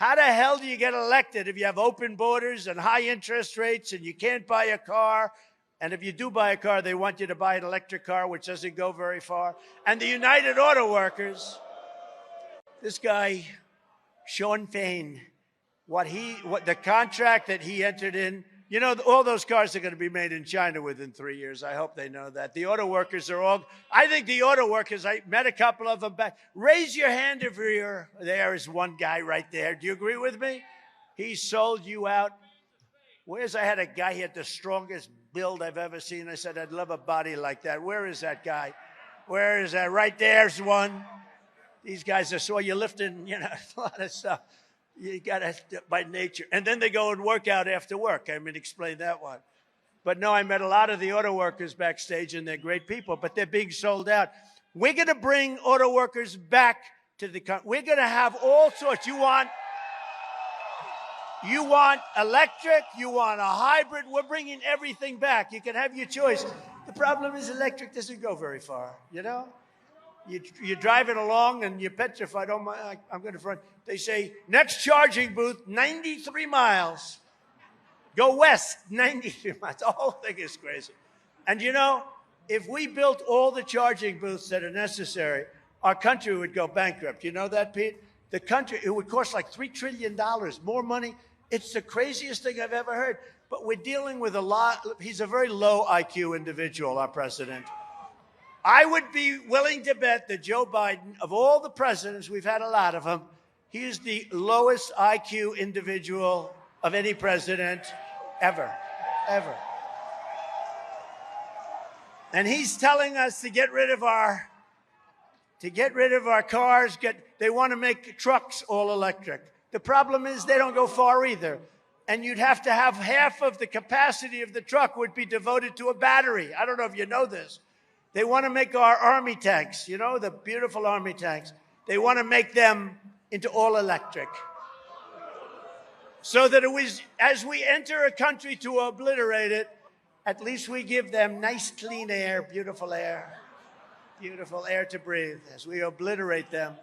How the hell do you get elected if you have open borders and high interest rates and you can't buy a car? And if you do buy a car, they want you to buy an electric car, which doesn't go very far. And the United Auto Workers, this guy, Sean Fain, what the contract that he entered in, you know, all those cars are going to be made in China within 3 years. I hope they know that. The auto workers are all, I think the auto workers, I met a couple of them back. Raise your hand if you're, there is one guy right there. Do you agree with me? He sold you out. I had a guy, he had the strongest build I've ever seen. I said, I'd love a body like that. Where is that guy? Where is that? Right there's one. These guys are so, you're lifting, you know, a lot of stuff. You got to, by nature. And then they go and work out after work. I mean, explain that one. But no, I met a lot of the auto workers backstage, and they're great people, but they're being sold out. We're going to bring auto workers back to the country. We're going to have all sorts. You want electric, you want a hybrid. We're bringing everything back. You can have your choice. The problem is electric doesn't go very far, you know? You're driving along and you're petrified. Oh, my, I'm going to front. They say, next charging booth, 93 miles. Go west, 93 miles. The whole thing is crazy. And, you know, if we built all the charging booths that are necessary, our country would go bankrupt. You know that, Pete? The country, it would cost like $3 trillion, more money. It's the craziest thing I've ever heard. But we're dealing with a lot. He's a very low IQ individual, our president. I would be willing to bet that Joe Biden, of all the presidents, we've had a lot of them, he is the lowest IQ individual of any president ever, ever. And he's telling us to get rid of our cars. They want to make trucks all electric. The problem is they don't go far either. And you'd have to have half of the capacity of the truck would be devoted to a battery. I don't know if you know this. They want to make our army tanks, you know, the beautiful army tanks. They want to make them into all electric. So that it was, as we enter a country to obliterate it, at least we give them nice, clean air, beautiful air to breathe as we obliterate them.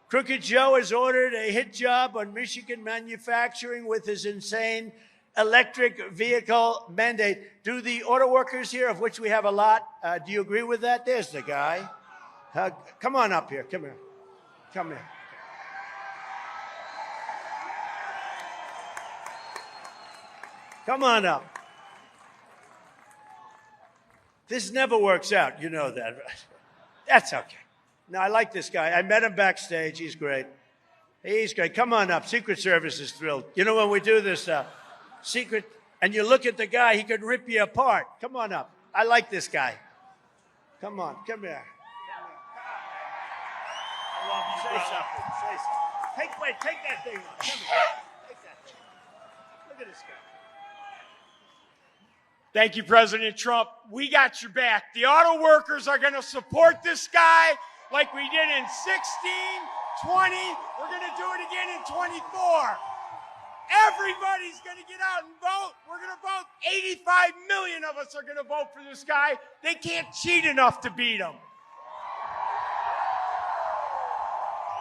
Crooked Joe has ordered a hit job on Michigan manufacturing with his insane electric vehicle mandate. Do the auto workers here, of which we have a lot, do you agree with that? There's the guy. Come on up here. Come here. Come here. Come on up. This never works out. You know that, right? That's okay. No, I like this guy. I met him backstage. He's great. He's great. Come on up. Secret Service is thrilled. You know, when we do this secret, and you look at the guy, he could rip you apart. Come on up. I like this guy. Come on. Come here. I love you. Say something. Say something. Take that thing off. Come here. Take that. Look at this guy. Thank you, President Trump. We got your back. The auto workers are going to support this guy like we did in 16, 20. We're going to do it again in 24. Everybody's going to get out and vote. We're going to vote. 85 million of us are going to vote for this guy. They can't cheat enough to beat him. I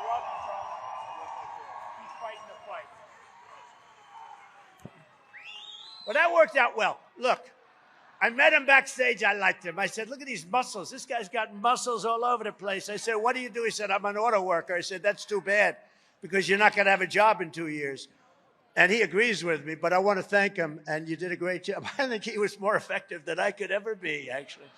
love you, Trump. He's fighting the fight. Well, that worked out well. Look, I met him backstage. I liked him. I said, look at these muscles. This guy's got muscles all over the place. I said, what do you do? He said, I'm an auto worker. I said, that's too bad because you're not going to have a job in 2 years. And he agrees with me, but I want to thank him, and you did a great job. I think he was more effective than I could ever be, actually.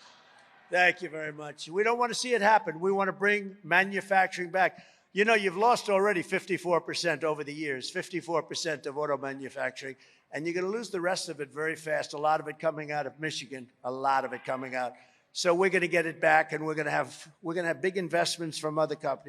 Thank you very much. We don't want to see it happen. We want to bring manufacturing back. You know, you've lost already 54% over the years, 54% of auto manufacturing, and you're going to lose the rest of it very fast, a lot of it coming out of Michigan, a lot of it coming out. So we're going to get it back, and we're going to have big investments from other companies.